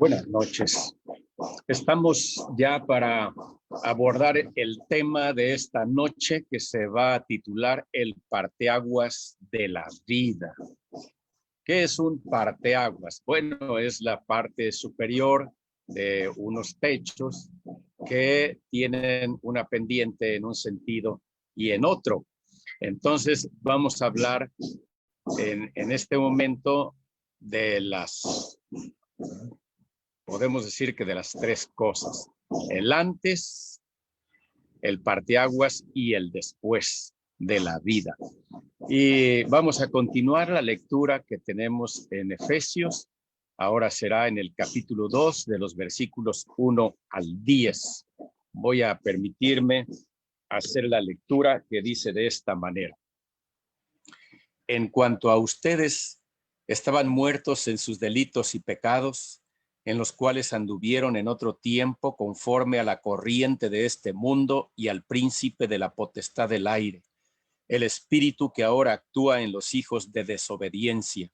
Buenas noches. Estamos ya para abordar el tema de esta noche que se va a titular El parteaguas de la vida. ¿Qué es un parteaguas? Bueno, es la parte superior de unos techos que tienen una pendiente en un sentido y en otro. Entonces vamos a hablar en este momento de podemos decir que de las tres cosas: el antes, el parteaguas y el después de la vida. Y vamos a continuar la lectura que tenemos en Efesios. Ahora será en el capítulo 2 de los versículos 1 al 10. Voy a permitirme hacer la lectura que dice de esta manera: En cuanto a ustedes, estaban muertos en sus delitos y pecados, en los cuales anduvieron en otro tiempo conforme a la corriente de este mundo y al príncipe de la potestad del aire, el espíritu que ahora actúa en los hijos de desobediencia.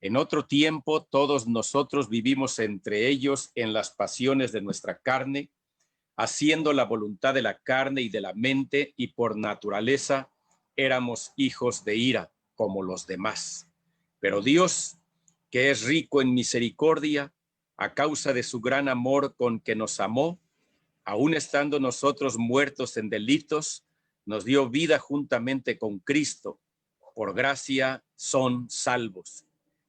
En otro tiempo todos nosotros vivimos entre ellos en las pasiones de nuestra carne, haciendo la voluntad de la carne y de la mente, y por naturaleza éramos hijos de ira, como los demás. Pero Dios, que es rico en misericordia, a causa de su gran amor con que nos amó, aun estando nosotros muertos en delitos, nos dio vida juntamente con Cristo. Por gracia son salvos.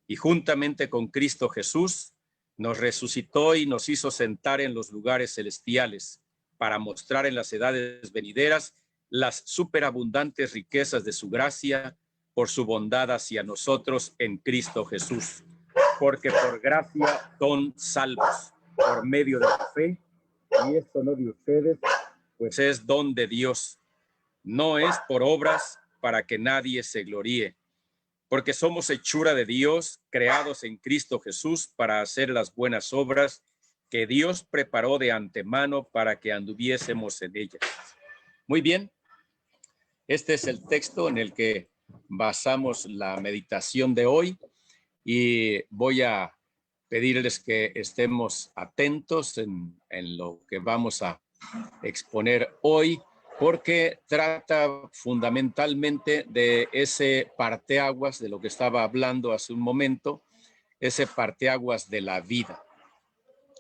Y juntamente con Cristo Jesús nos resucitó y nos hizo sentar en los lugares celestiales para mostrar en las edades venideras las superabundantes riquezas de su gracia por su bondad hacia nosotros en Cristo Jesús. Porque por gracia son salvos por medio de la fe, y esto no de ustedes, pues es don de Dios. No es por obras, para que nadie se gloríe, porque somos hechura de Dios, creados en Cristo Jesús para hacer las buenas obras que Dios preparó de antemano para que anduviésemos en ellas. Muy bien, este es el texto en el que basamos la meditación de hoy, y voy a pedirles que estemos atentos en lo que vamos a exponer hoy, porque trata fundamentalmente de ese parteaguas de lo que estaba hablando hace un momento, ese parteaguas de la vida,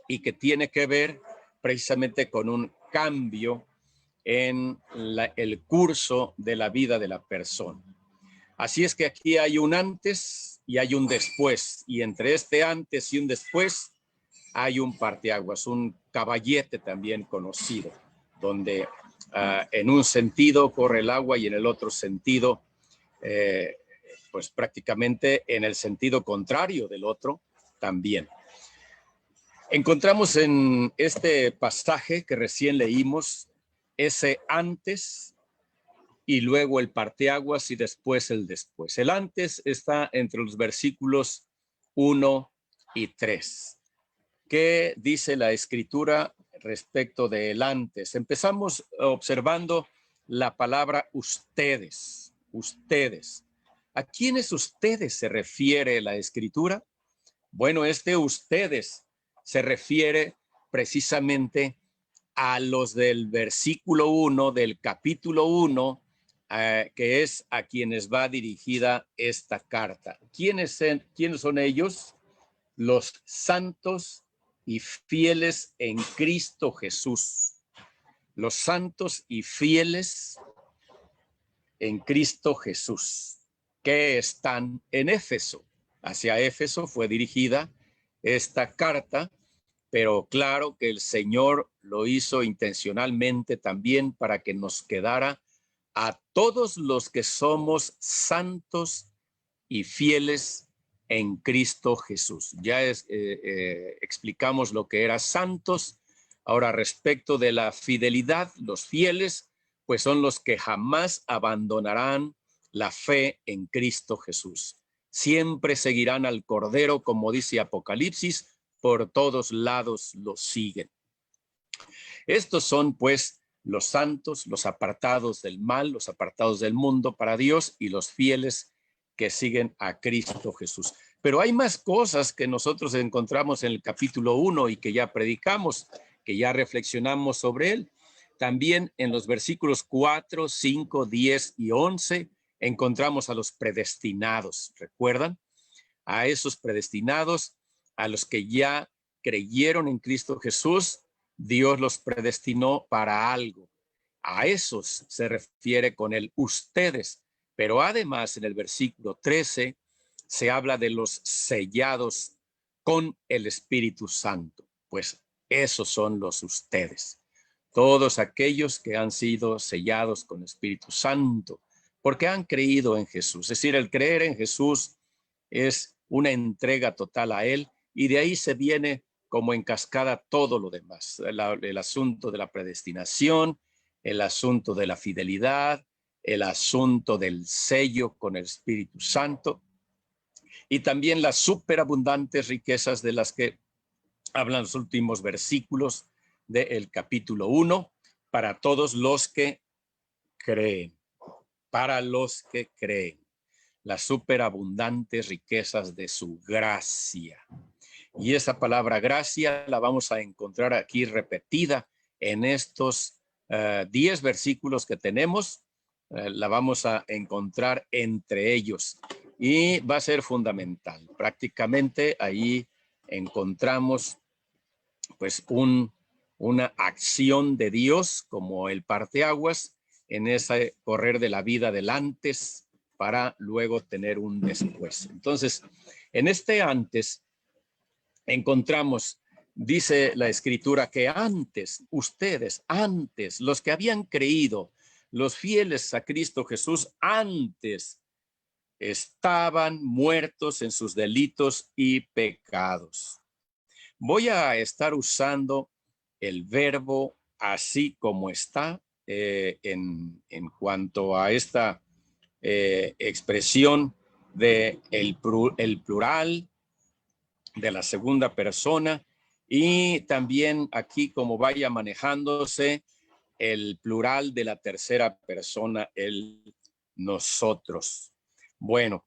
y que tiene que ver precisamente con un cambio en el curso de la vida de la persona. Así es que aquí hay un antes y hay un después, y entre este antes y un después hay un parteaguas, un caballete también conocido, donde en un sentido corre el agua y en el otro sentido, pues prácticamente en el sentido contrario del otro también. Encontramos en este pasaje que recién leímos ese antes y luego el parteaguas y después el después. El antes está entre los versículos 1 y 3. ¿Qué dice la Escritura respecto del antes? Empezamos observando la palabra ustedes. Ustedes. ¿A quiénes ustedes se refiere la Escritura? Bueno, ustedes se refiere precisamente a los del versículo 1 del capítulo 1, que es a quienes va dirigida esta carta. ¿Quiénes son ellos? Los santos y fieles en Cristo Jesús. Los santos y fieles en Cristo Jesús, que están en Éfeso. Hacia Éfeso fue dirigida esta carta, pero claro que el Señor lo hizo intencionalmente también para que nos quedara a todos los que somos santos y fieles en Cristo Jesús. Ya explicamos lo que era santos. Ahora, respecto de la fidelidad, los fieles, pues son los que jamás abandonarán la fe en Cristo Jesús. Siempre seguirán al Cordero, como dice Apocalipsis, por todos lados los siguen. Estos son, pues, los santos, los apartados del mal, los apartados del mundo para Dios, y los fieles que siguen a Cristo Jesús. Pero hay más cosas que nosotros encontramos en el capítulo 1 y que ya predicamos, que ya reflexionamos sobre él. También en los versículos 4, 5, 10 y 11 encontramos a los predestinados. ¿Recuerdan? A esos predestinados, a los que ya creyeron en Cristo Jesús, Dios los predestinó para algo. A esos se refiere con el ustedes. Pero además en el versículo 13 se habla de los sellados con el Espíritu Santo. Pues esos son los ustedes. Todos aquellos que han sido sellados con el Espíritu Santo, porque han creído en Jesús. Es decir, el creer en Jesús es una entrega total a Él, y de ahí se viene como en cascada todo lo demás. El asunto de la predestinación, el asunto de la fidelidad, el asunto del sello con el Espíritu Santo, y también las superabundantes riquezas de las que hablan los últimos versículos del capítulo 1, para todos los que creen, para los que creen, las superabundantes riquezas de su gracia. Y esa palabra gracia la vamos a encontrar aquí repetida en estos 10 versículos que tenemos. La vamos a encontrar entre ellos y va a ser fundamental. Prácticamente ahí encontramos pues una acción de Dios como el parteaguas en ese correr de la vida del antes para luego tener un después. Entonces, en este antes encontramos, dice la Escritura, que antes, ustedes, antes, los que habían creído, los fieles a Cristo Jesús, antes estaban muertos en sus delitos y pecados. Voy a estar usando el verbo así como está en cuanto a esta expresión de el plural de la segunda persona, y también aquí como vaya manejándose el plural de la tercera persona, el nosotros. Bueno,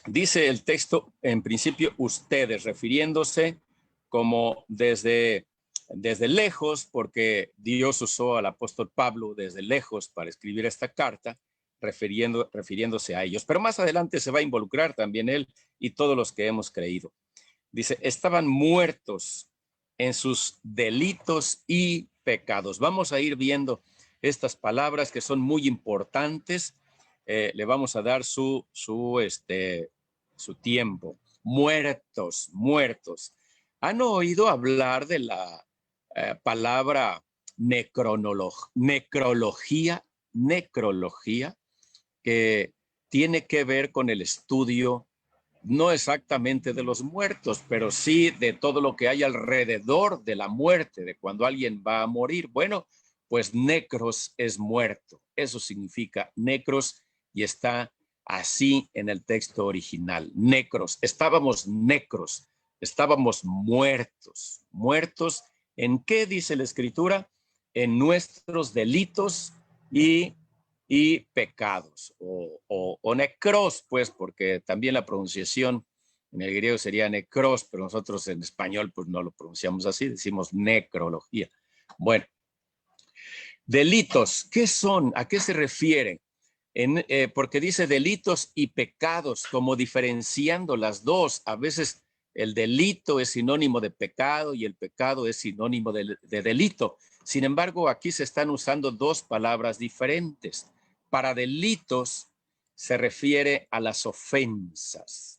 dice el texto en principio ustedes, refiriéndose como desde lejos, porque Dios usó al apóstol Pablo desde lejos para escribir esta carta, refiriéndose a ellos. Pero más adelante se va a involucrar también él y todos los que hemos creído. Dice, estaban muertos en sus delitos y pecados. Vamos a ir viendo estas palabras que son muy importantes. Le vamos a dar su tiempo. Muertos, muertos. ¿Han oído hablar de la palabra necrología, que tiene que ver con el estudio no exactamente de los muertos, pero sí de todo lo que hay alrededor de la muerte, de cuando alguien va a morir? Bueno, pues necros es muerto. Eso significa necros y está así en el texto original. Necros, estábamos muertos. ¿Muertos en qué dice la Escritura? En nuestros delitos y pecados, o necros, pues, porque también la pronunciación en el griego sería necros, pero nosotros en español pues no lo pronunciamos así, decimos necrología. Bueno, delitos, ¿qué son? ¿A qué se refieren? Porque dice delitos y pecados, como diferenciando las dos. A veces el delito es sinónimo de pecado y el pecado es sinónimo de delito. Sin embargo, aquí se están usando dos palabras diferentes. Para delitos se refiere a las ofensas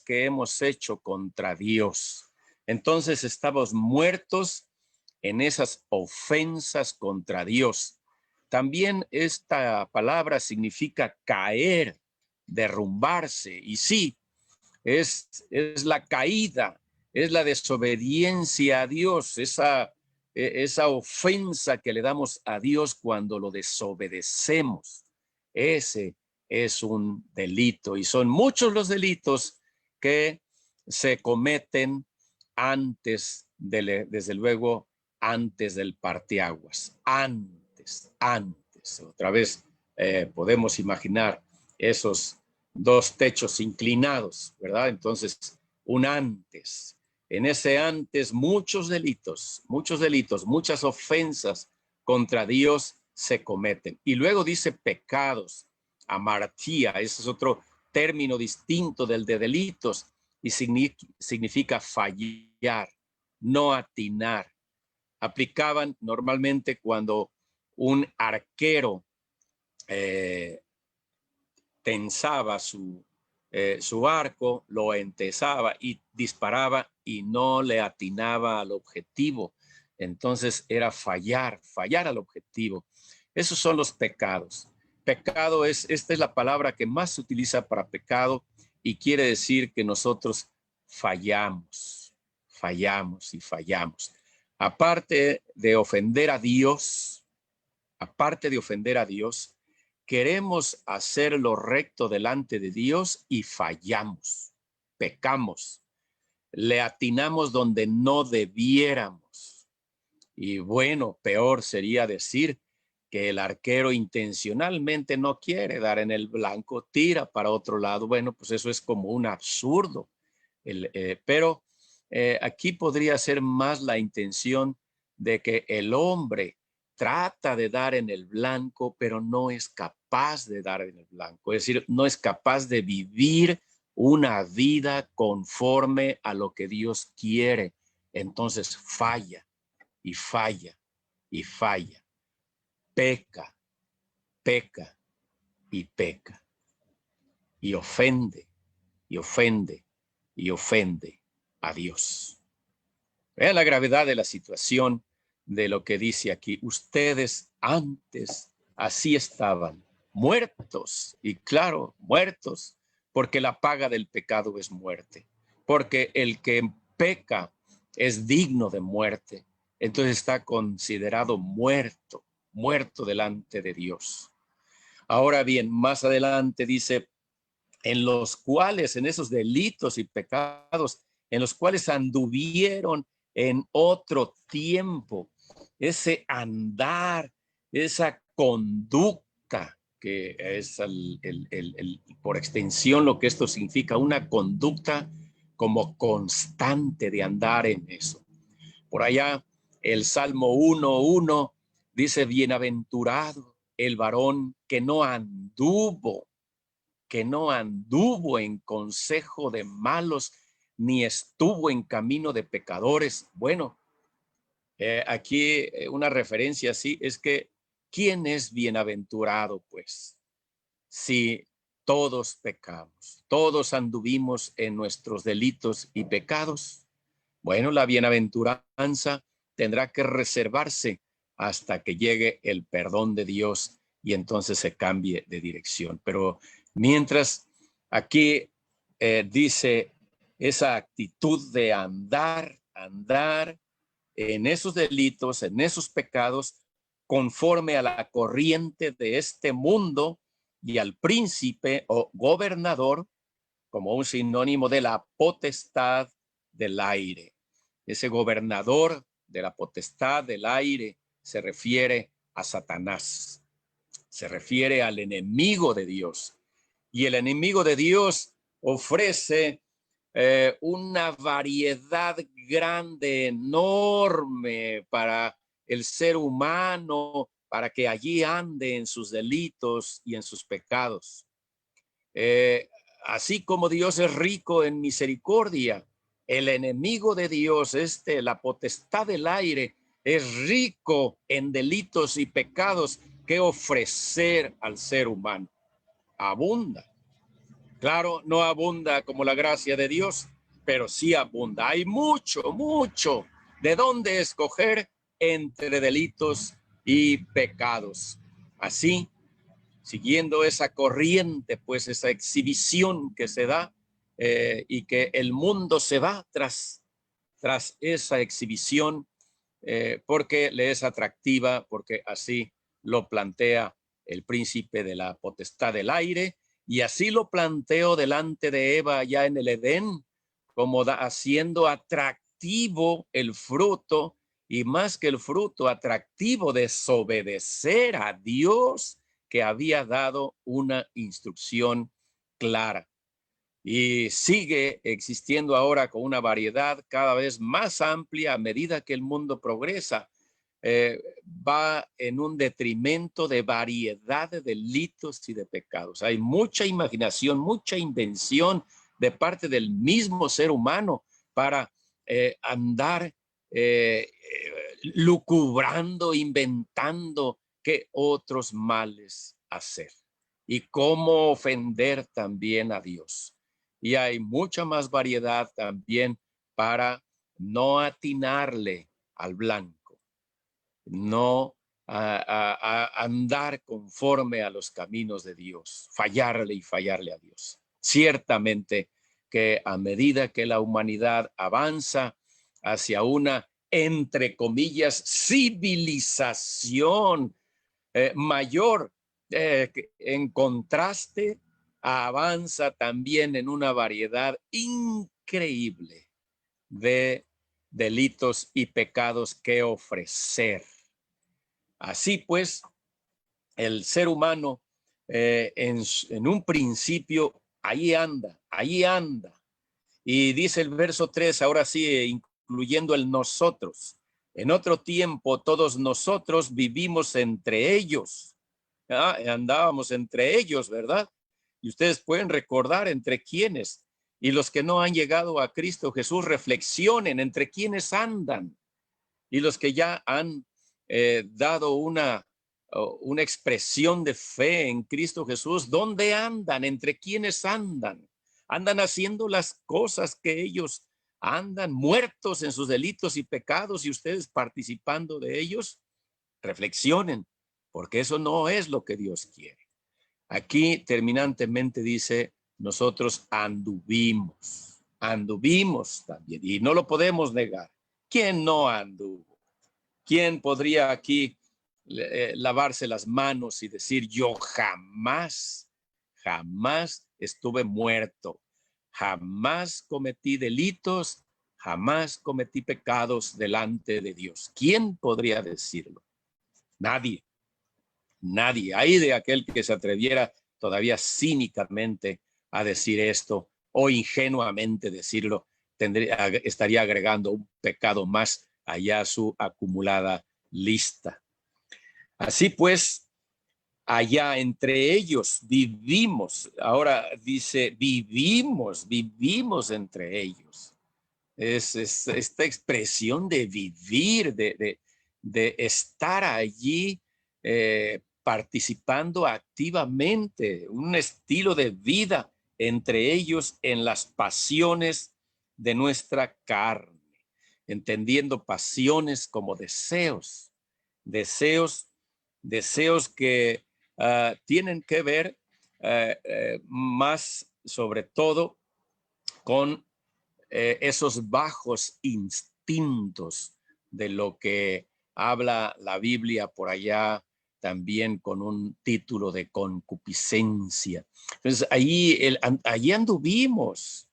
que hemos hecho contra Dios. Entonces estamos muertos en esas ofensas contra Dios. También esta palabra significa caer, derrumbarse, y sí, es la caída, es la desobediencia a Dios, esa ofensa que le damos a Dios cuando lo desobedecemos. Ese es un delito, y son muchos los delitos que se cometen antes, desde luego, antes del parteaguas, antes. Otra vez podemos imaginar esos dos techos inclinados, ¿verdad? Entonces, un antes. En ese antes, muchos delitos, muchas ofensas contra Dios se cometen. Y luego dice pecados, amartía, ese es otro término distinto del de delitos y significa fallar, no atinar. Aplicaban normalmente cuando un arquero tensaba su arco, lo entesaba y disparaba y no le atinaba al objetivo. Entonces era fallar al objetivo. Esos son los pecados. Pecado esta es la palabra que más se utiliza para pecado y quiere decir que nosotros fallamos. Aparte de ofender a Dios, queremos hacer lo recto delante de Dios y fallamos, pecamos, le atinamos donde no debiéramos. Y bueno, peor sería decir que el arquero intencionalmente no quiere dar en el blanco, tira para otro lado. Bueno, pues eso es como un absurdo. Pero aquí podría ser más la intención de que el hombre trata de dar en el blanco, pero no es capaz de dar en el blanco. Es decir, no es capaz de vivir una vida conforme a lo que Dios quiere. Entonces falla y falla y falla. Peca, peca y peca. Y ofende y ofende y ofende a Dios. Vean la gravedad de la situación de lo que dice aquí. Ustedes antes así estaban, muertos, y claro, muertos, porque la paga del pecado es muerte, porque el que peca es digno de muerte, entonces está considerado muerto, muerto delante de Dios. Ahora bien, más adelante dice, en los cuales, en esos delitos y pecados, en los cuales anduvieron en otro tiempo, ese andar, esa conducta, que es por extensión lo que esto significa, una conducta como constante de andar en eso. Por allá, el Salmo 1:1 dice, bienaventurado el varón que no anduvo en consejo de malos, ni estuvo en camino de pecadores. Bueno, aquí una referencia así es que, ¿quién es bienaventurado? Pues, si todos pecamos, todos anduvimos en nuestros delitos y pecados. Bueno, la bienaventuranza tendrá que reservarse hasta que llegue el perdón de Dios y entonces se cambie de dirección. Pero mientras aquí dice esa actitud de andar en esos delitos, en esos pecados, conforme a la corriente de este mundo y al príncipe o gobernador, como un sinónimo de la potestad del aire. Ese gobernador de la potestad del aire se refiere a Satanás, se refiere al enemigo de Dios. Y el enemigo de Dios ofrece una variedad grande, enorme para el ser humano, para que allí ande en sus delitos y en sus pecados. Así como Dios es rico en misericordia, el enemigo de Dios, la potestad del aire, es rico en delitos y pecados que ofrecer al ser humano. Abunda. Claro, no abunda como la gracia de Dios, pero sí abunda. Hay mucho de dónde escoger entre delitos y pecados. Así, siguiendo esa corriente, pues esa exhibición que se da y que el mundo se va tras esa exhibición porque le es atractiva, porque así lo plantea el príncipe de la potestad del aire y así lo planteó delante de Eva ya en el Edén, como haciendo atractivo el fruto y más que el fruto, atractivo desobedecer a Dios que había dado una instrucción clara. Y sigue existiendo ahora con una variedad cada vez más amplia a medida que el mundo progresa. Va en un detrimento de variedad de delitos y de pecados. Hay mucha imaginación, mucha invención de parte del mismo ser humano para andar lucubrando, inventando qué otros males hacer y cómo ofender también a Dios. Y hay mucha más variedad también para no atinarle al blanco, no a andar conforme a los caminos de Dios, fallarle y fallarle a Dios. Ciertamente que a medida que la humanidad avanza hacia una, entre comillas, civilización mayor, en contraste, avanza también en una variedad increíble de delitos y pecados que ofrecer. Así pues, el ser humano en un principio, ahí anda. Y dice el verso 3, ahora sí, incluyendo el nosotros. En otro tiempo, todos nosotros vivimos entre ellos. Andábamos entre ellos, ¿verdad? Y ustedes pueden recordar entre quiénes. Y los que no han llegado a Cristo Jesús, reflexionen entre quiénes andan. Y los que ya han dado una expresión de fe en Cristo Jesús, ¿dónde andan? ¿Entre quiénes andan? ¿Andan haciendo las cosas que ellos andan, muertos en sus delitos y pecados, y ustedes participando de ellos? Reflexionen, porque eso no es lo que Dios quiere. Aquí terminantemente dice, nosotros anduvimos también, y no lo podemos negar. ¿Quién no anduvo? ¿Quién podría aquí lavarse las manos y decir, yo jamás estuve muerto, jamás cometí delitos, jamás cometí pecados delante de Dios? ¿Quién podría decirlo? Nadie. Hay de aquel que se atreviera todavía cínicamente a decir esto o ingenuamente decirlo, estaría agregando un pecado más allá a su acumulada lista. Así pues, allá entre ellos vivimos. Ahora dice, vivimos entre ellos. Es esta expresión de vivir, de estar allí participando activamente, un estilo de vida entre ellos en las pasiones de nuestra carne, entendiendo pasiones como deseos que tienen que ver más sobre todo con esos bajos instintos de lo que habla la Biblia por allá también con un título de concupiscencia. Entonces allí anduvimos,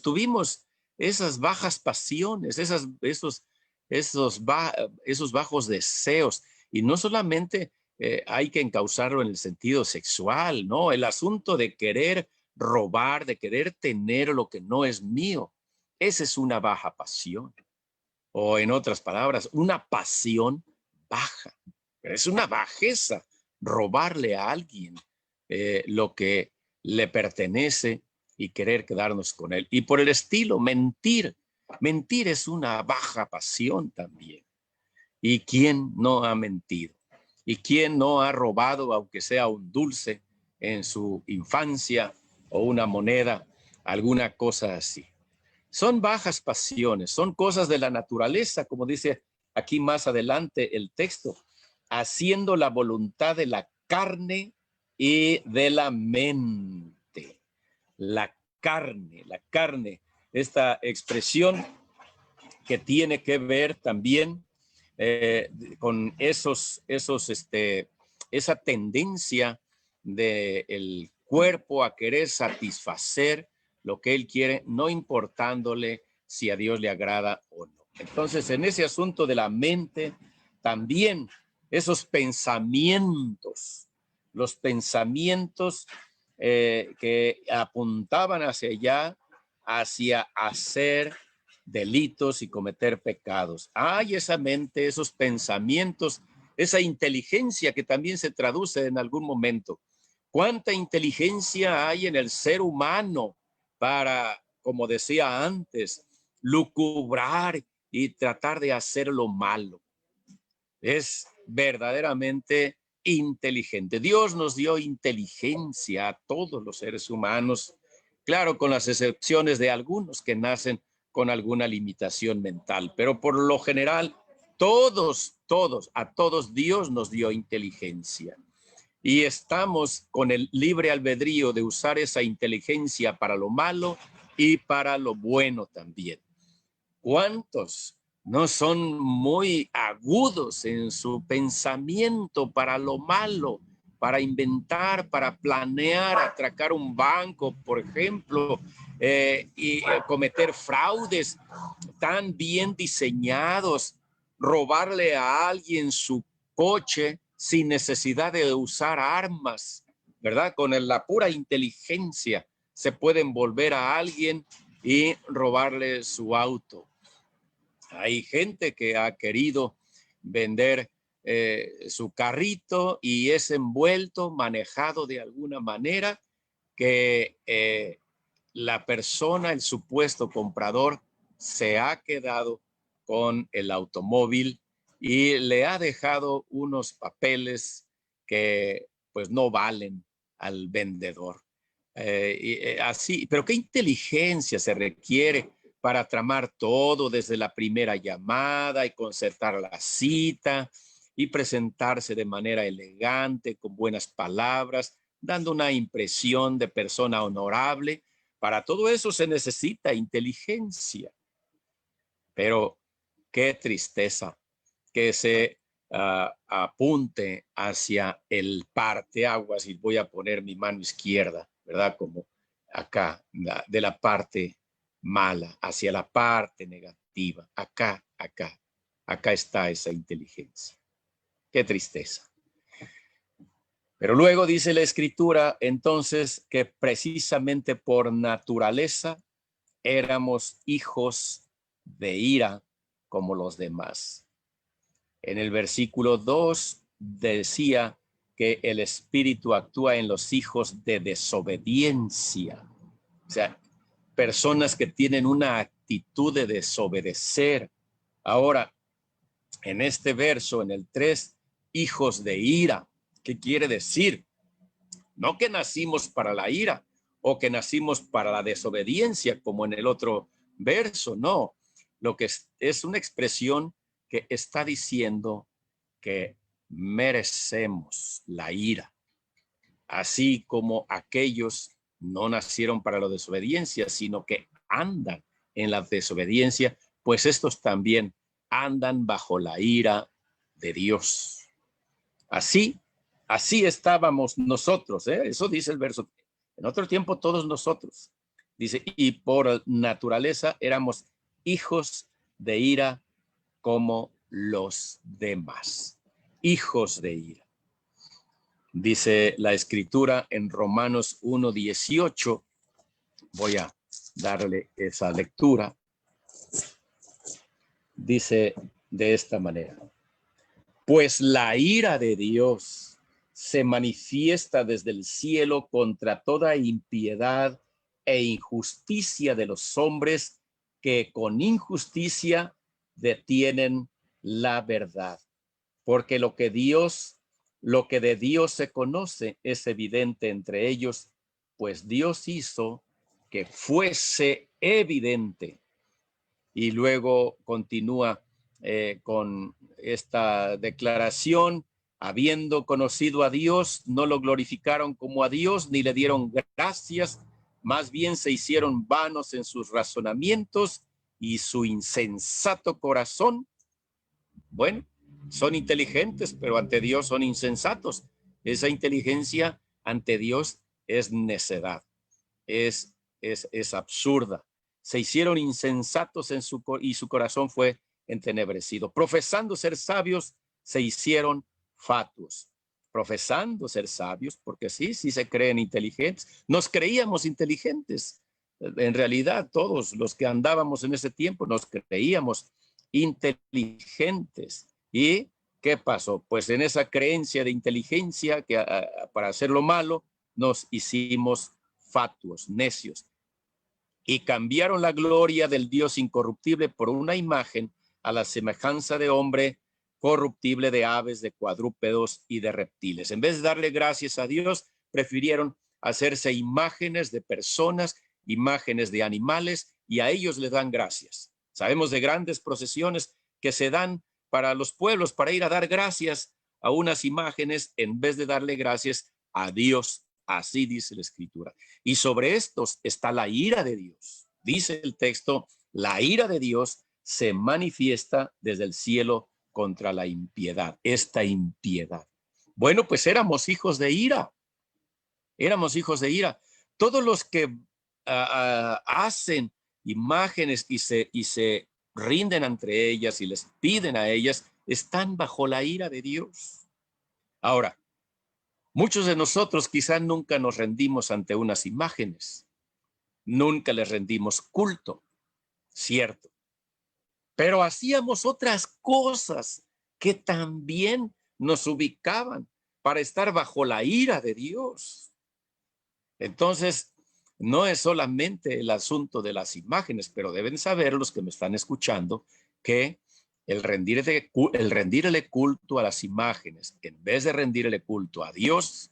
tuvimos esas bajas pasiones, esos bajos deseos, y no solamente hay que encauzarlo en el sentido sexual, ¿no? El asunto de querer robar, de querer tener lo que no es mío, esa es una baja pasión. O en otras palabras, una pasión baja. Es una bajeza robarle a alguien lo que le pertenece y querer quedarnos con él. Y por el estilo, mentir. Mentir es una baja pasión también. ¿Y quién no ha mentido? ¿Y quién no ha robado, aunque sea un dulce en su infancia o una moneda, alguna cosa así? Son bajas pasiones, son cosas de la naturaleza, como dice aquí más adelante el texto, haciendo la voluntad de la carne y de la mente. La carne, esta expresión que tiene que ver también con esa tendencia del cuerpo a querer satisfacer lo que él quiere, no importándole si a Dios le agrada o no. Entonces, en ese asunto de la mente, también esos pensamientos, los pensamientos que apuntaban hacia allá, hacia hacer delitos y cometer pecados. Hay esa mente, esos pensamientos, esa inteligencia que también se traduce en algún momento. ¿Cuánta inteligencia hay en el ser humano para, como decía antes, lucubrar y tratar de hacer lo malo? Es verdaderamente inteligente. Dios nos dio inteligencia a todos los seres humanos, claro, con las excepciones de algunos que nacen con alguna limitación mental, pero por lo general, a todos Dios nos dio inteligencia. Y estamos con el libre albedrío de usar esa inteligencia para lo malo y para lo bueno también. ¿Cuántos no son muy agudos en su pensamiento para lo malo, para inventar, para planear, atracar un banco, por ejemplo, y cometer fraudes tan bien diseñados, robarle a alguien su coche sin necesidad de usar armas, ¿verdad? Con la pura inteligencia se puede envolver a alguien y robarle su auto. Hay gente que ha querido vender su carrito y es envuelto, manejado de alguna manera que la persona, el supuesto comprador, se ha quedado con el automóvil y le ha dejado unos papeles que pues no valen al vendedor. Así, pero qué inteligencia se requiere para tramar todo desde la primera llamada y concertar la cita y presentarse de manera elegante, con buenas palabras, dando una impresión de persona honorable. Para todo eso se necesita inteligencia. Pero qué tristeza que se apunte hacia el parteaguas, y voy a poner mi mano izquierda, ¿verdad? Como acá, de la parte mala, hacia la parte negativa. Acá está esa inteligencia. Qué tristeza. Pero luego dice la Escritura, entonces, que precisamente por naturaleza éramos hijos de ira como los demás. En el versículo 2 decía que el Espíritu actúa en los hijos de desobediencia. O sea, personas que tienen una actitud de desobedecer. Ahora, en este verso, en el 3, hijos de ira. ¿Qué quiere decir? No que nacimos para la ira o que nacimos para la desobediencia, como en el otro verso, no. Lo que es una expresión que está diciendo que merecemos la ira, así como aquellos no nacieron para la desobediencia, sino que andan en la desobediencia, pues estos también andan bajo la ira de Dios. Así estábamos nosotros, ¿eh? Eso dice el verso. En otro tiempo todos nosotros. Dice, y por naturaleza éramos hijos de ira como los demás. Hijos de ira. Dice la Escritura en Romanos 1:18. Voy a darle esa lectura. Dice de esta manera. Pues la ira de Dios se manifiesta desde el cielo contra toda impiedad e injusticia de los hombres que con injusticia detienen la verdad. Porque lo que de Dios se conoce es evidente entre ellos, pues Dios hizo que fuese evidente. Y luego continúa con esta declaración: habiendo conocido a Dios, no lo glorificaron como a Dios, ni le dieron gracias, más bien se hicieron vanos en sus razonamientos y su insensato corazón, bueno, son inteligentes, pero ante Dios son insensatos. Esa inteligencia ante Dios es necedad, es absurda. Se hicieron insensatos y su corazón fue entenebrecido. Profesando ser sabios, se hicieron fatuos. profesando ser sabios, porque sí se creen inteligentes. Nos creíamos inteligentes. En realidad, todos los que andábamos en ese tiempo nos creíamos inteligentes. ¿Y qué pasó? Pues en esa creencia de inteligencia, que para hacer lo malo, nos hicimos fatuos, necios, y cambiaron la gloria del Dios incorruptible por una imagen a la semejanza de hombre corruptible, de aves, de cuadrúpedos y de reptiles. En vez de darle gracias a Dios, prefirieron hacerse imágenes de personas, imágenes de animales, y a ellos le dan gracias. Sabemos de grandes procesiones que se dan para los pueblos, para ir a dar gracias a unas imágenes en vez de darle gracias a Dios. Así dice la Escritura. Y sobre estos está la ira de Dios. Dice el texto, la ira de Dios se manifiesta desde el cielo contra la impiedad, esta impiedad. Bueno, pues éramos hijos de ira. Éramos hijos de ira. Todos los que hacen imágenes y se rinden entre ellas y les piden a ellas, están bajo la ira de Dios. Ahora, muchos de nosotros quizás nunca nos rendimos ante unas imágenes, nunca les rendimos culto, cierto, pero hacíamos otras cosas que también nos ubicaban para estar bajo la ira de Dios. Entonces, no es solamente el asunto de las imágenes, pero deben saber los que me están escuchando que el rendirle culto a las imágenes, en vez de rendirle culto a Dios,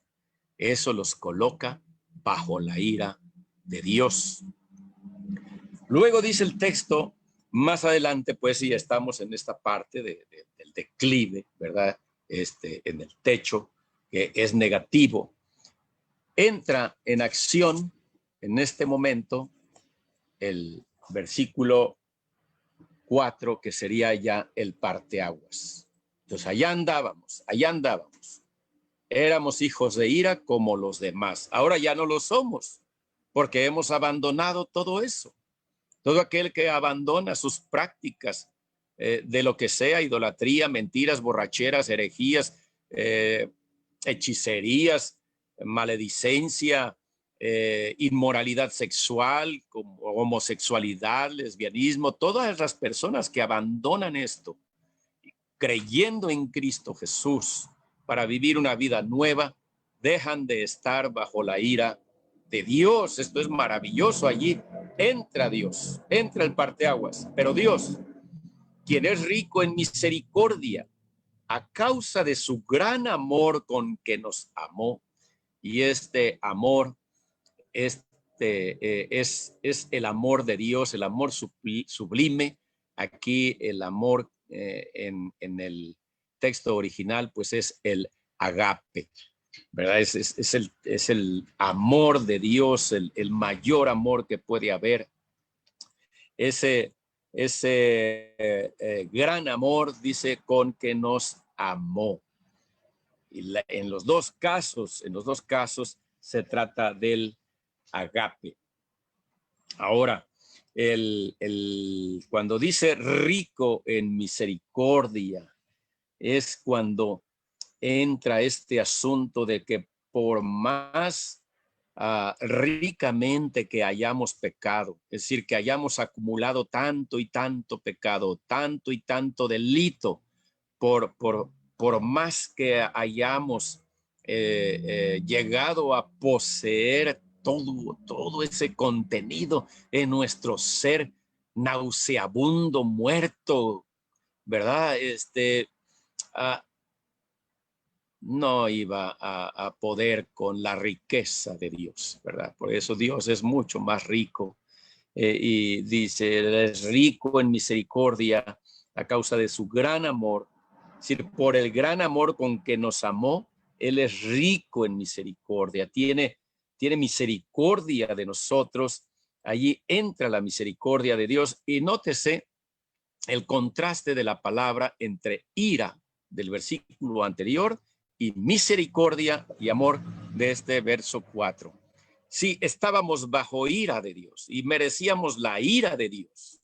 eso los coloca bajo la ira de Dios. Luego dice el texto, más adelante, pues sí, estamos en esta parte del declive, ¿verdad? En el techo, que es negativo. Entra en acción en este momento el versículo 4, que sería ya el parteaguas. Entonces, allá andábamos. Éramos hijos de ira como los demás. Ahora ya no lo somos, porque hemos abandonado todo eso. Todo aquel que abandona sus prácticas de lo que sea, idolatría, mentiras, borracheras, herejías, hechicerías, maledicencia, inmoralidad sexual, como homosexualidad, lesbianismo, todas las personas que abandonan esto, creyendo en Cristo Jesús para vivir una vida nueva, dejan de estar bajo la ira de Dios. Esto es maravilloso. Allí entra Dios, entra el parteaguas, pero Dios, quien es rico en misericordia, a causa de su gran amor con que nos amó, y este amor es el amor de Dios, el amor sublime. Aquí el amor en el texto original pues es el agape, ¿verdad? Es el amor de Dios, el mayor amor que puede haber. Ese gran amor, dice, con que nos amó. Y en los dos casos se trata del agape. Ahora, cuando dice rico en misericordia, es cuando entra este asunto de que por más ricamente que hayamos pecado, es decir, que hayamos acumulado tanto y tanto pecado, tanto y tanto delito, por más que hayamos llegado a poseer todo ese contenido en nuestro ser nauseabundo, muerto, ¿verdad? No iba a poder con la riqueza de Dios, ¿verdad? Por eso Dios es mucho más rico y dice, Él es rico en misericordia a causa de su gran amor. Es decir, por el gran amor con que nos amó, Él es rico en misericordia, tiene misericordia de nosotros. Allí entra la misericordia de Dios y nótese el contraste de la palabra entre ira del versículo anterior y misericordia y amor de este verso 4. Sí, estábamos bajo ira de Dios y merecíamos la ira de Dios.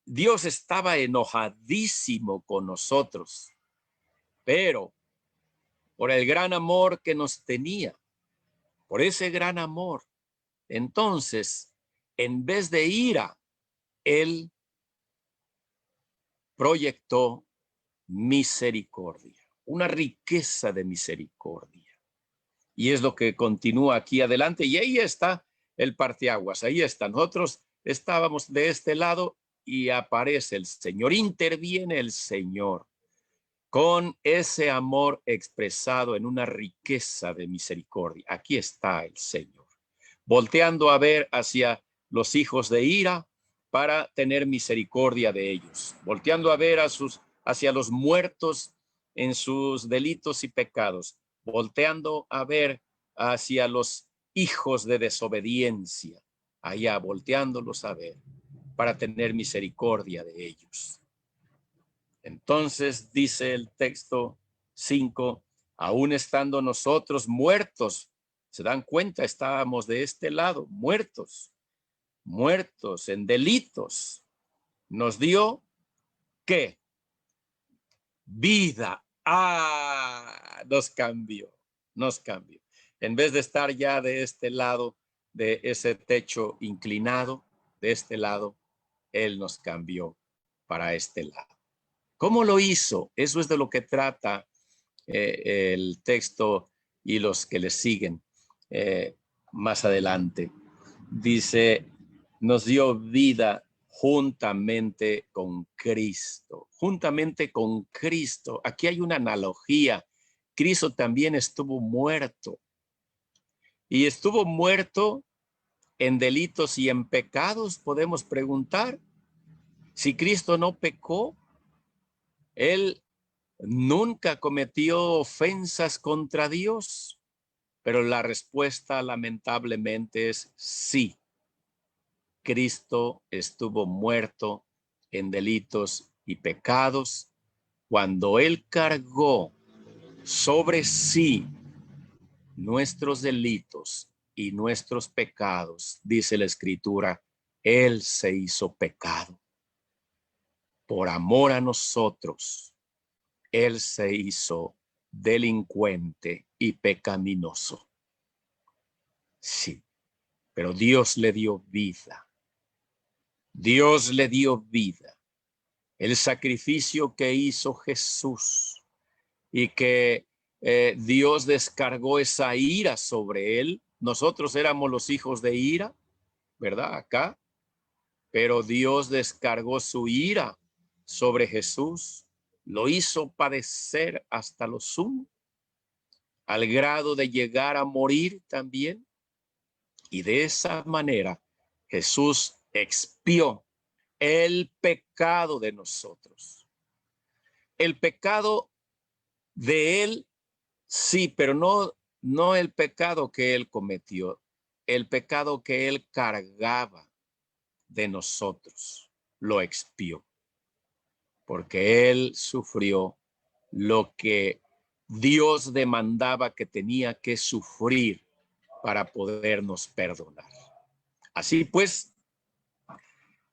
Dios estaba enojadísimo con nosotros, pero por el gran amor que nos tenía, por ese gran amor. Entonces, en vez de ira, Él proyectó misericordia, una riqueza de misericordia. Y es lo que continúa aquí adelante. Y ahí está el parteaguas, ahí está. Nosotros estábamos de este lado y aparece el Señor, interviene el Señor con ese amor expresado en una riqueza de misericordia. Aquí está el Señor, volteando a ver hacia los hijos de ira para tener misericordia de ellos, volteando a ver hacia los muertos en sus delitos y pecados, volteando a ver hacia los hijos de desobediencia, allá volteándolos a ver para tener misericordia de ellos. Entonces dice el texto 5, aún estando nosotros muertos, se dan cuenta, estábamos de este lado, muertos en delitos, nos dio ¿qué? Vida. Nos cambió. En vez de estar ya de este lado, de ese techo inclinado, de este lado, Él nos cambió para este lado. ¿Cómo lo hizo? Eso es de lo que trata el texto y los que le siguen más adelante. Dice, nos dio vida juntamente con Cristo. Juntamente con Cristo. Aquí hay una analogía. Cristo también estuvo muerto. Y estuvo muerto en delitos y en pecados, podemos preguntar. Si Cristo no pecó, Él nunca cometió ofensas contra Dios, pero la respuesta lamentablemente es sí. Cristo estuvo muerto en delitos y pecados cuando Él cargó sobre sí nuestros delitos y nuestros pecados, dice la Escritura, Él se hizo pecado. Por amor a nosotros, Él se hizo delincuente y pecaminoso. Sí, pero Dios le dio vida. Dios le dio vida. El sacrificio que hizo Jesús y que Dios descargó esa ira sobre él. Nosotros éramos los hijos de ira, ¿verdad? Acá. Pero Dios descargó su ira sobre Jesús. Lo hizo padecer hasta lo sumo, al grado de llegar a morir también. Y de esa manera Jesús expió el pecado de nosotros. El pecado de él, sí, pero no el pecado que él cometió, el pecado que él cargaba de nosotros, lo expió. Porque él sufrió lo que Dios demandaba que tenía que sufrir para podernos perdonar. Así pues,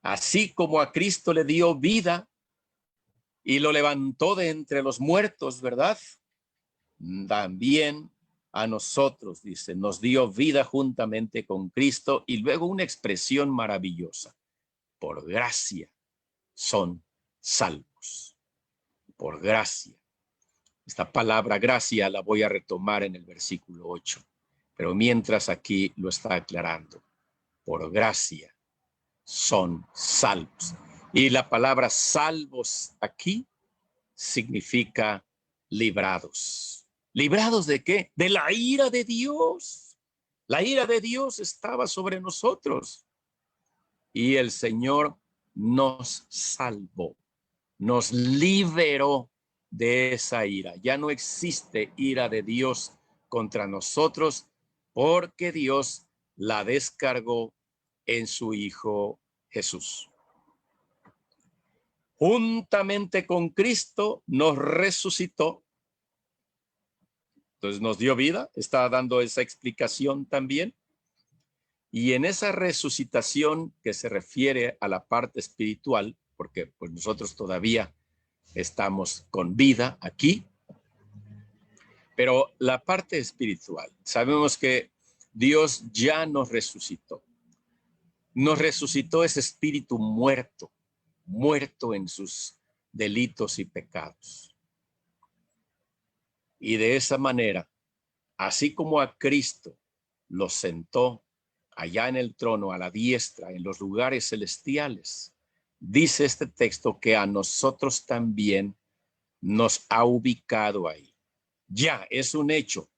así como a Cristo le dio vida y lo levantó de entre los muertos, ¿verdad? También a nosotros, dice, nos dio vida juntamente con Cristo y luego una expresión maravillosa. Por gracia son salvos. Por gracia. Esta palabra gracia la voy a retomar en el versículo 8, pero mientras aquí lo está aclarando. Por gracia son salvos. Y la palabra salvos aquí significa librados. ¿Librados de qué? De la ira de Dios. La ira de Dios estaba sobre nosotros. Y el Señor nos salvó, nos liberó de esa ira. Ya no existe ira de Dios contra nosotros porque Dios la descargó en su Hijo Jesús. Juntamente con Cristo nos resucitó. Entonces nos dio vida, está dando esa explicación también. Y en esa resucitación que se refiere a la parte espiritual, porque pues nosotros todavía estamos con vida aquí, Pero la parte espiritual, sabemos que Dios ya nos resucitó. Nos resucitó ese espíritu muerto, muerto en sus delitos y pecados. Y de esa manera, así como a Cristo lo sentó allá en el trono, a la diestra, en los lugares celestiales, dice este texto que a nosotros también nos ha ubicado ahí. Ya, es un hecho.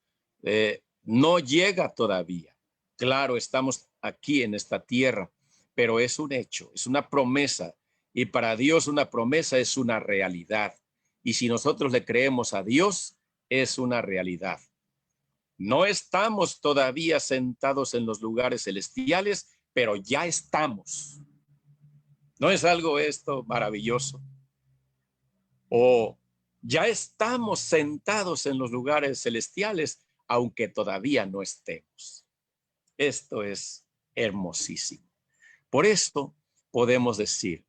No llega todavía. Claro, estamos aquí en esta tierra, pero es un hecho, es una promesa. Y para Dios una promesa es una realidad. Y si nosotros le creemos a Dios, es una realidad. No estamos todavía sentados en los lugares celestiales, pero ya estamos. ¿No es algo esto maravilloso? O ya estamos sentados en los lugares celestiales, aunque todavía no estemos. Esto es hermosísimo. Por esto podemos decir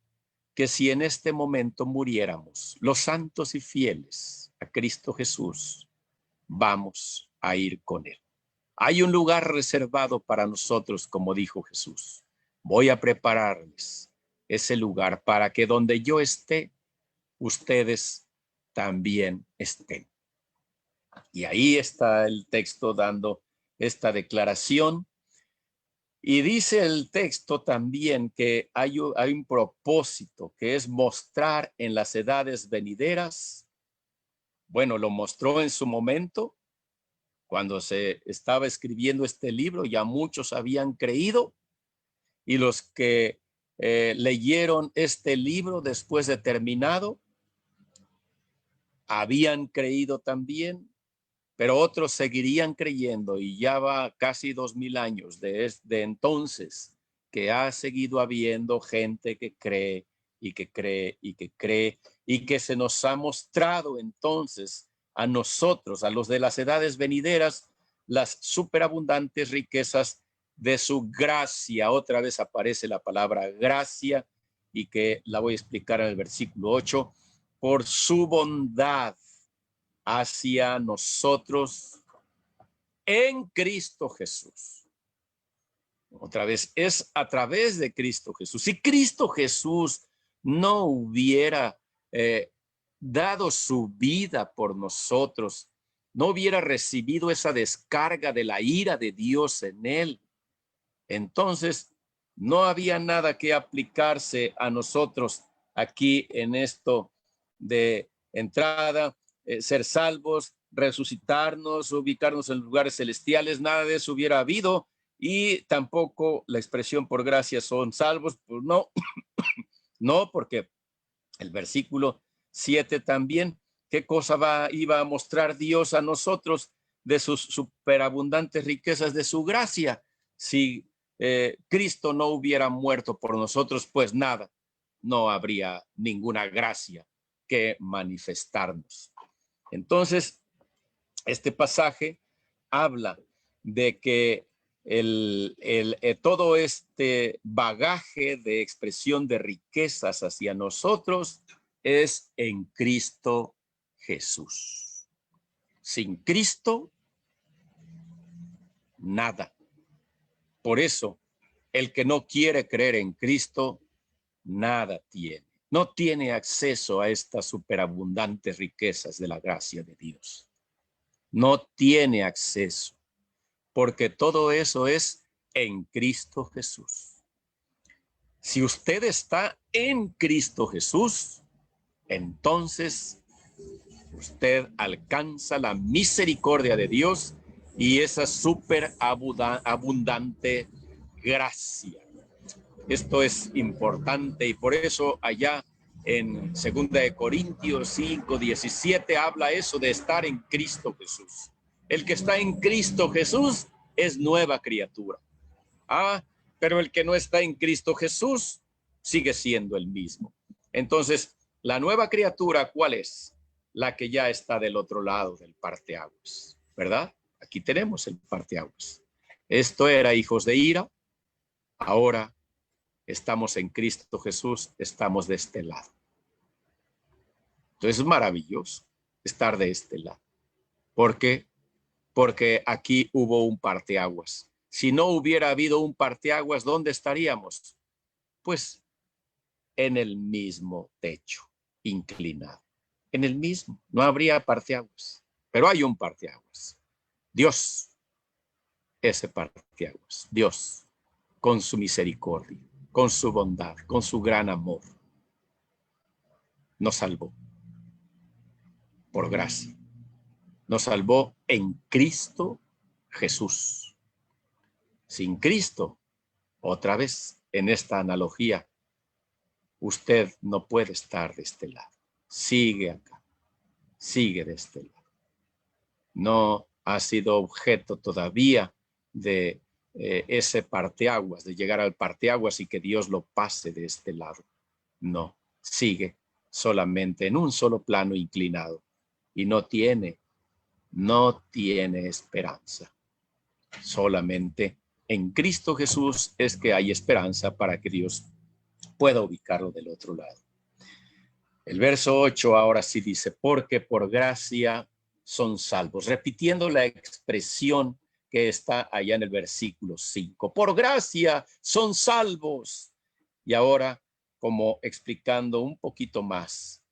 que si en este momento muriéramos los santos y fieles a Cristo Jesús, vamos a ir con Él. Hay un lugar reservado para nosotros, como dijo Jesús. Voy a prepararles ese lugar para que donde yo esté, ustedes también estén. Y ahí está el texto dando esta declaración. Y dice el texto también que hay un propósito, que es mostrar en las edades venideras. Bueno, lo mostró en su momento, cuando se estaba escribiendo este libro, ya muchos habían creído, y los que leyeron este libro después de terminado, habían creído también, pero otros seguirían creyendo, y ya va casi 2000 años desde entonces que ha seguido habiendo gente que cree y que cree y que cree, y que se nos ha mostrado entonces a nosotros, a los de las edades venideras, las superabundantes riquezas de su gracia. Otra vez aparece la palabra gracia, y que la voy a explicar en el versículo 8, por su bondad hacia nosotros en Cristo Jesús. Otra vez, es a través de Cristo Jesús. Si Cristo Jesús no hubiera dado su vida por nosotros, no hubiera recibido esa descarga de la ira de Dios en él, entonces no había nada que aplicarse a nosotros aquí en esto de entrada, ser salvos, resucitarnos, ubicarnos en lugares celestiales. Nada de eso hubiera habido, y tampoco la expresión por gracia son salvos. Pues no, no, porque el versículo 7 también, ¿qué cosa iba a mostrar Dios a nosotros de sus superabundantes riquezas de su gracia? Si Cristo no hubiera muerto por nosotros, pues nada, no habría ninguna gracia que manifestarnos. Entonces, este pasaje habla de que todo este bagaje de expresión de riquezas hacia nosotros es en Cristo Jesús. Sin Cristo, nada. Por eso, el que no quiere creer en Cristo, nada tiene. No tiene acceso a estas superabundantes riquezas de la gracia de Dios. No tiene acceso, porque todo eso es en Cristo Jesús. Si usted está en Cristo Jesús, entonces usted alcanza la misericordia de Dios y esa superabundante gracia. Esto es importante, y por eso allá en 2 Corintios 5:17 habla eso de estar en Cristo Jesús. El que está en Cristo Jesús es nueva criatura. Pero el que no está en Cristo Jesús sigue siendo el mismo. Entonces, la nueva criatura, ¿cuál es? La que ya está del otro lado del parteaguas, ¿verdad? Aquí tenemos el parteaguas. Esto era hijos de ira, ahora estamos en Cristo Jesús, estamos de este lado. Entonces es maravilloso estar de este lado. ¿Por qué? Porque aquí hubo un parteaguas. Si no hubiera habido un parteaguas, ¿dónde estaríamos? Pues en el mismo techo, inclinado. En el mismo, no habría parteaguas. Pero hay un parteaguas. Dios, ese parteaguas. Dios, con su misericordia, con su bondad, con su gran amor, nos salvó por gracia. Nos salvó en Cristo Jesús. Sin Cristo, otra vez en esta analogía, usted no puede estar de este lado. Sigue acá, sigue de este lado. No ha sido objeto todavía de ese parteaguas, de llegar al parteaguas y que Dios lo pase de este lado. No, sigue solamente en un solo plano inclinado y no tiene esperanza. Solamente en Cristo Jesús es que hay esperanza para que Dios pueda ubicarlo del otro lado. El verso 8 ahora sí dice, porque por gracia son salvos, repitiendo la expresión que está allá en el versículo 5. Por gracia son salvos. Y ahora, como explicando un poquito más,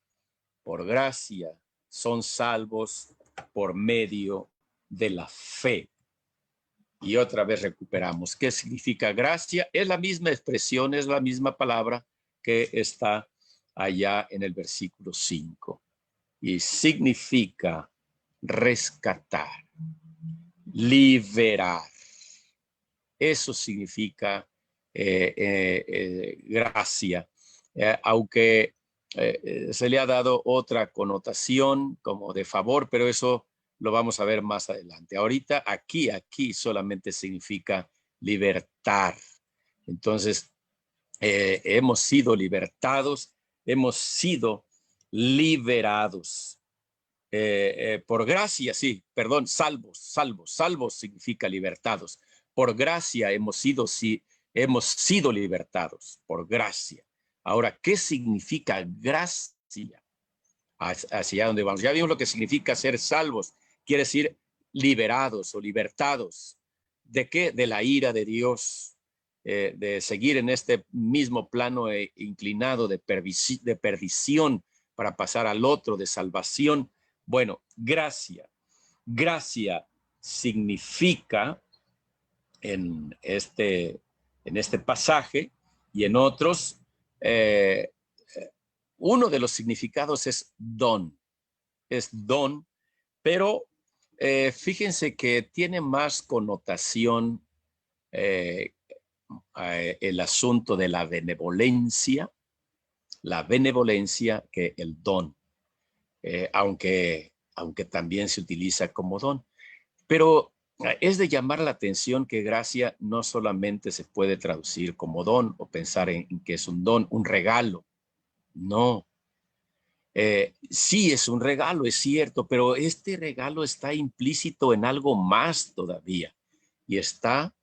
por gracia son salvos por medio de la fe. Y otra vez recuperamos. ¿Qué significa gracia? Es la misma expresión, es la misma palabra que está allá en el versículo 5. Y significa rescatar, liberar. Eso significa gracia. Aunque se le ha dado otra connotación como de favor, pero eso lo vamos a ver más adelante. Ahorita aquí solamente significa libertar. Entonces, hemos sido libertados, hemos sido liberados. Por gracia, sí, perdón, salvos significa libertados. Por gracia hemos sido libertados, por gracia. Ahora, ¿qué significa gracia? Hacia dónde vamos. Ya vimos lo que significa ser salvos. Quiere decir liberados o libertados. ¿De qué? De la ira de Dios, de seguir en este mismo plano inclinado de perdición para pasar al otro, de salvación. Bueno, gracia. Gracia significa en este pasaje y en otros, uno de los significados es don, pero fíjense que tiene más connotación el asunto de la benevolencia que el don, aunque también se utiliza como don. Pero es de llamar la atención que gracia no solamente se puede traducir como don o pensar en que es un don, un regalo. No. Sí es un regalo, es cierto, pero este regalo está implícito en algo más todavía y está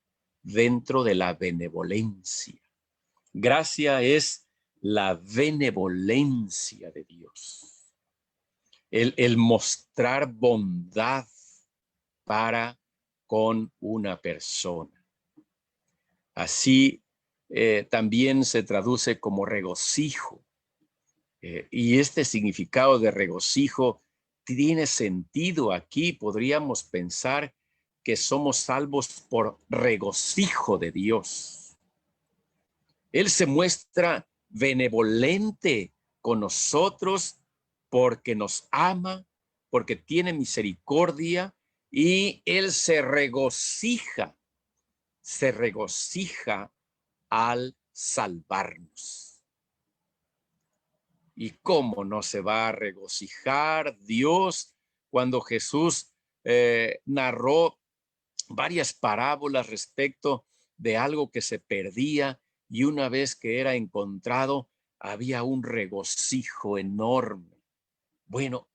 dentro de la benevolencia. Gracia es la benevolencia de Dios, el mostrar bondad para con una persona. Así también se traduce como regocijo. Y este significado de regocijo tiene sentido aquí. Podríamos pensar que somos salvos por regocijo de Dios. Él se muestra benevolente con nosotros porque nos ama, porque tiene misericordia y Él se regocija al salvarnos. ¿Y cómo no se va a regocijar Dios cuando Jesús narró varias parábolas respecto de algo que se perdía y una vez que era encontrado había un regocijo enorme? Bueno,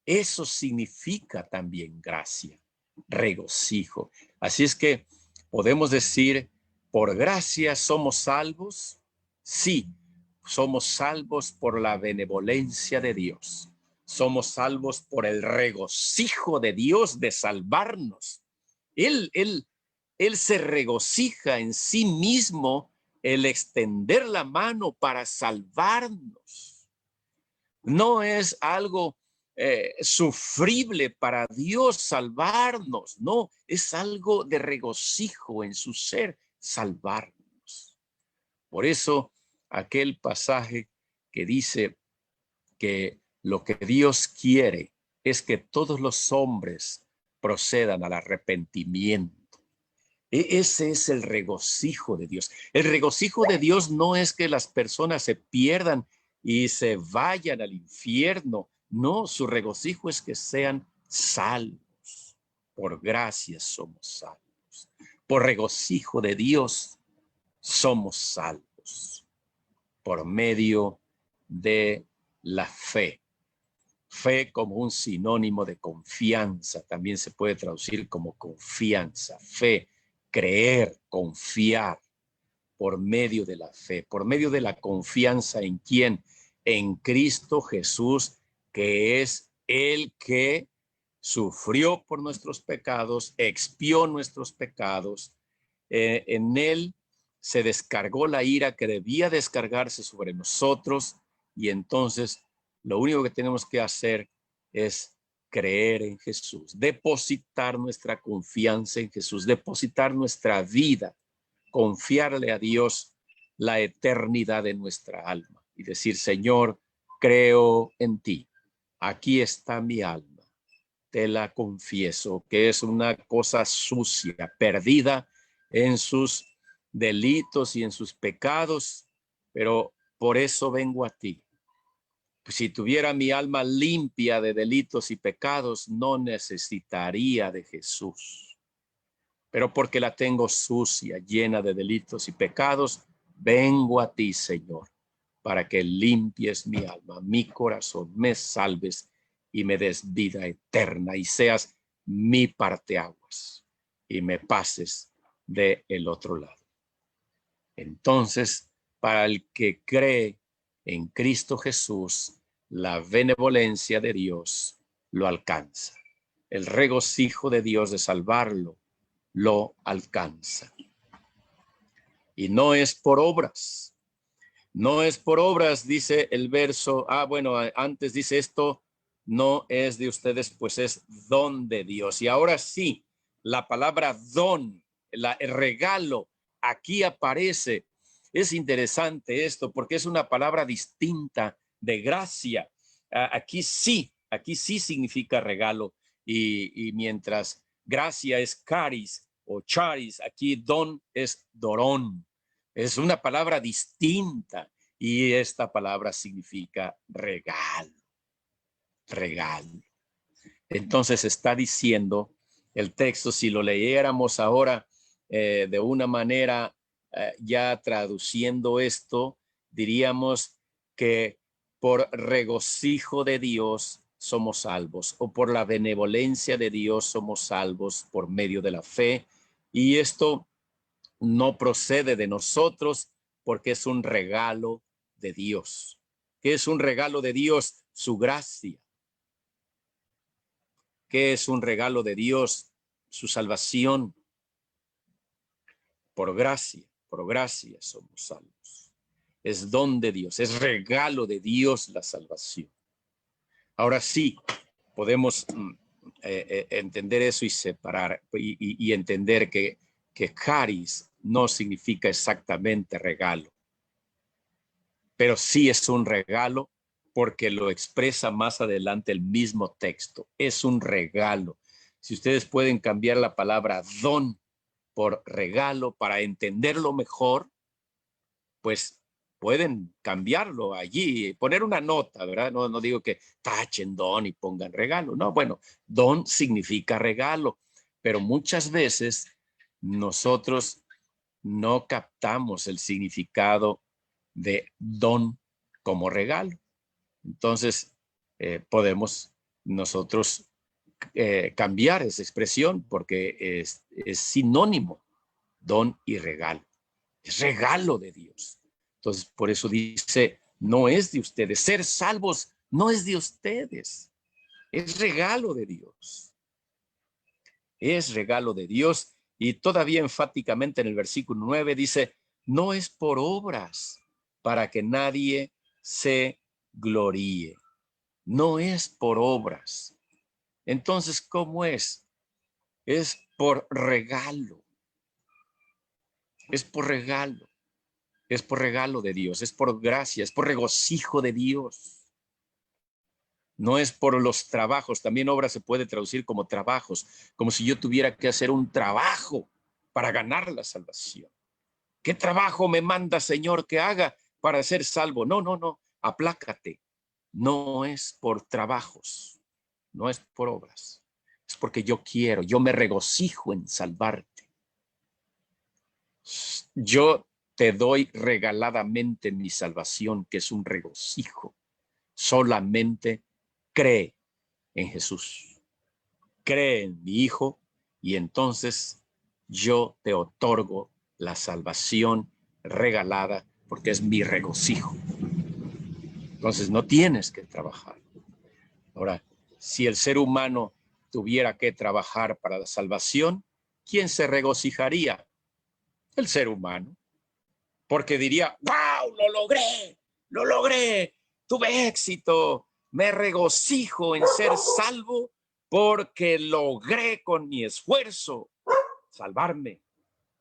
eso significa también gracia, regocijo. Así es que podemos decir, por gracia somos salvos. Sí, somos salvos por la benevolencia de Dios. somos salvos por el regocijo de Dios de salvarnos. Él se regocija en sí mismo el extender la mano para salvarnos. No es algo sufrible para Dios salvarnos, no, es algo de regocijo en su ser salvarnos. Por eso aquel pasaje que dice que lo que Dios quiere es que todos los hombres procedan al arrepentimiento. Ese es el regocijo de Dios. El regocijo de Dios no es que las personas se pierdan y se vayan al infierno. No, su regocijo es que sean salvos. Por gracia somos salvos. Por regocijo de Dios somos salvos. Por medio de la fe. Fe como un sinónimo de confianza. También se puede traducir como confianza, fe. Creer, confiar por medio de la fe, por medio de la confianza en quién, en Cristo Jesús, que es el que sufrió por nuestros pecados, expió nuestros pecados. En él se descargó la ira que debía descargarse sobre nosotros y entonces lo único que tenemos que hacer es creer en Jesús, depositar nuestra confianza en Jesús, depositar nuestra vida, confiarle a Dios la eternidad de nuestra alma y decir, Señor, creo en ti. Aquí está mi alma. Te la confieso, que es una cosa sucia, perdida en sus delitos y en sus pecados, pero por eso vengo a ti. Si tuviera mi alma limpia de delitos y pecados, no necesitaría de Jesús. Pero porque la tengo sucia, llena de delitos y pecados, vengo a ti, Señor, para que limpies mi alma, mi corazón, me salves y me des vida eterna y seas mi parteaguas y me pases del otro lado. Entonces, para el que cree en Cristo Jesús, la benevolencia de Dios lo alcanza. El regocijo de Dios de salvarlo lo alcanza. Y no es por obras. No es por obras, dice el verso. Bueno, antes dice esto, no es de ustedes, pues es don de Dios. Y ahora sí, la palabra don, el regalo, aquí aparece. Es interesante esto porque es una palabra distinta de gracia. Aquí sí significa regalo. Y mientras gracia es caris o charis, aquí don es dorón. Es una palabra distinta y esta palabra significa regalo. Regalo. Entonces está diciendo el texto, si lo leyéramos ahora de una manera ya traduciendo esto, diríamos que por regocijo de Dios somos salvos, o por la benevolencia de Dios somos salvos por medio de la fe. Y esto no procede de nosotros porque es un regalo de Dios. ¿Qué es un regalo de Dios? Su gracia. ¿Qué es un regalo de Dios? Su salvación. Por gracia somos salvos. Es don de Dios, es regalo de Dios la salvación. Ahora sí, podemos entender eso y separar y entender que charis no significa exactamente regalo, pero sí es un regalo porque lo expresa más adelante el mismo texto. Es un regalo. Si ustedes pueden cambiar la palabra don por regalo para entenderlo mejor, pues pueden cambiarlo allí, poner una nota, ¿verdad? No digo que tachen don y pongan regalo. No, bueno, don significa regalo, pero muchas veces nosotros no captamos el significado de don como regalo. Entonces, podemos nosotros cambiar esa expresión porque es sinónimo, don y regalo. Es regalo de Dios. Entonces, por eso dice, no es de ustedes. Ser salvos No es de ustedes, es regalo de Dios. Es regalo de Dios. Y todavía enfáticamente en el versículo 9 dice, no es por obras para que nadie se gloríe. No es por obras. Entonces, ¿cómo es? Es por regalo. Es por regalo. Es por regalo de Dios. Es por gracia. Es por regocijo de Dios. No es por los trabajos. También obra se puede traducir como trabajos. Como si yo tuviera que hacer un trabajo para ganar la salvación. ¿Qué trabajo me manda, Señor, que haga para ser salvo? No, no, no. Aplácate. No es por trabajos. No es por obras. Es porque yo quiero. Yo me regocijo en salvarte. Yo te doy regaladamente mi salvación, que es un regocijo. Solamente cree en Jesús. Cree en mi Hijo y entonces yo te otorgo la salvación regalada porque es mi regocijo. Entonces no tienes que trabajar. Ahora, si el ser humano tuviera que trabajar para la salvación, ¿quién se regocijaría? El ser humano. Porque diría, ¡wow! Lo logré, tuve éxito, me regocijo en ser salvo porque logré con mi esfuerzo salvarme.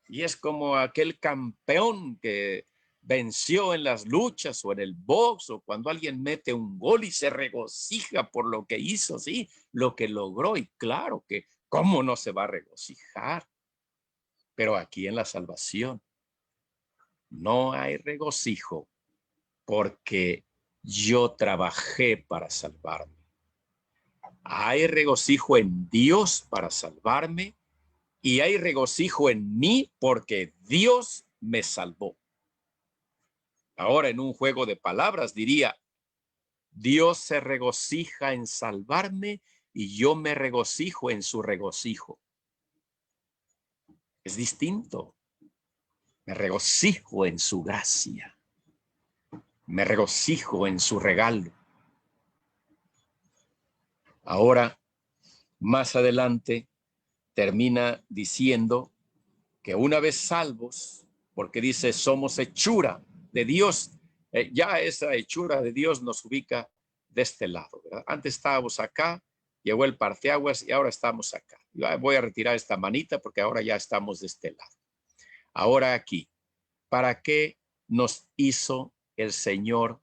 Y es como aquel campeón que venció en las luchas o en el box o cuando alguien mete un gol y se regocija por lo que hizo, sí, lo que logró. Y claro que, ¿cómo no se va a regocijar? Pero aquí en la salvación no hay regocijo porque yo trabajé para salvarme. Hay regocijo en Dios para salvarme y hay regocijo en mí porque Dios me salvó. Ahora, en un juego de palabras diría, Dios se regocija en salvarme y yo me regocijo en su regocijo. Es distinto. Me regocijo en su gracia. Me regocijo en su regalo. Ahora, más adelante, termina diciendo que una vez salvos, porque dice, somos hechura de Dios, ya esa hechura de Dios nos ubica de este lado, ¿verdad? Antes estábamos acá, llegó el parteaguas y ahora estamos acá. Voy a retirar esta manita porque ahora ya estamos de este lado. Ahora aquí, ¿para qué nos hizo el Señor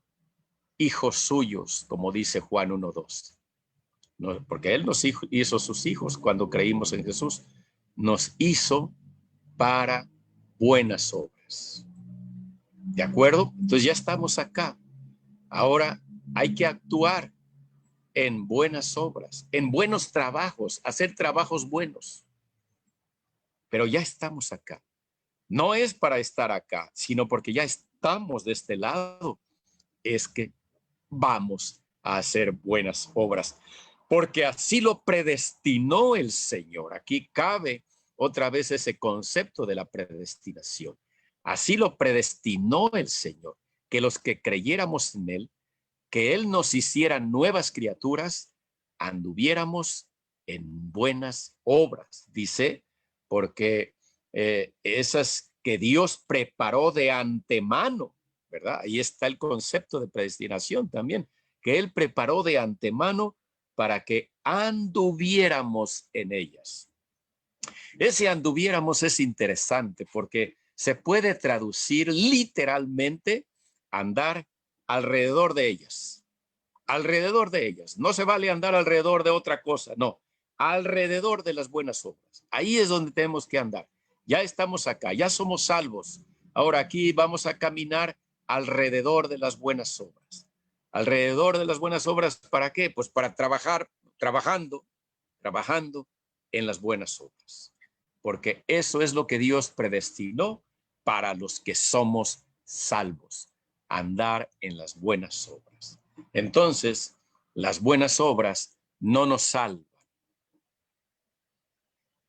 hijos suyos, como dice Juan 1:2? No, porque Él nos hizo sus hijos cuando creímos en Jesús. Nos hizo para buenas obras. ¿De acuerdo? Entonces ya estamos acá. Ahora hay que actuar en buenas obras, en buenos trabajos, hacer trabajos buenos. Pero ya estamos acá. No es para estar acá, sino porque ya estamos de este lado. Es que vamos a hacer buenas obras, porque así lo predestinó el Señor. Aquí cabe otra vez ese concepto de la predestinación. Así lo predestinó el Señor, que los que creyéramos en Él, que Él nos hiciera nuevas criaturas, anduviéramos en buenas obras, dice, porque esas que Dios preparó de antemano, ¿verdad? Ahí está el concepto de predestinación también, que Él preparó de antemano para que anduviéramos en ellas. Ese anduviéramos es interesante porque se puede traducir literalmente andar alrededor de ellas. Alrededor de ellas. No se vale andar alrededor de otra cosa, no. Alrededor de las buenas obras. Ahí es donde tenemos que andar. Ya estamos acá, ya somos salvos. Ahora aquí vamos a caminar alrededor de las buenas obras. Alrededor de las buenas obras, ¿para qué? Pues para trabajar, trabajando en las buenas obras. Porque eso es lo que Dios predestinó para los que somos salvos. Andar en las buenas obras. Entonces, las buenas obras no nos salvan.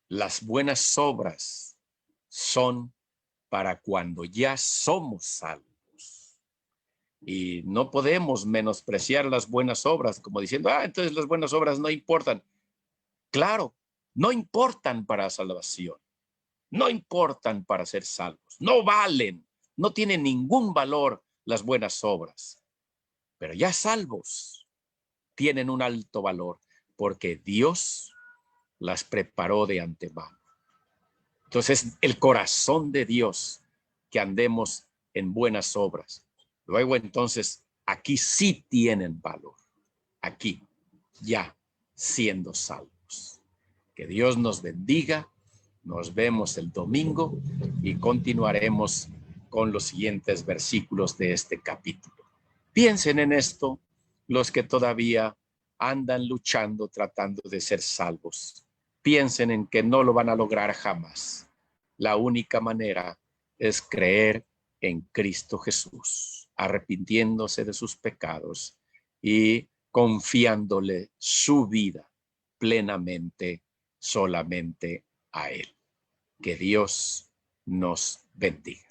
Las buenas obras son para cuando ya somos salvos. Y no podemos menospreciar las buenas obras, como diciendo, entonces las buenas obras no importan. Claro, no importan para salvación, no importan para ser salvos, no valen, no tienen ningún valor las buenas obras. Pero ya salvos tienen un alto valor porque Dios las preparó de antemano. Entonces, el corazón de Dios, que andemos en buenas obras. Luego, entonces, aquí sí tienen valor. Aquí, ya siendo salvos. Que Dios nos bendiga. Nos vemos el domingo y continuaremos con los siguientes versículos de este capítulo. Piensen en esto los que todavía andan luchando, tratando de ser salvos. Piensen en que no lo van a lograr jamás. La única manera es creer en Cristo Jesús, arrepintiéndose de sus pecados y confiándole su vida plenamente solamente a Él. Que Dios nos bendiga.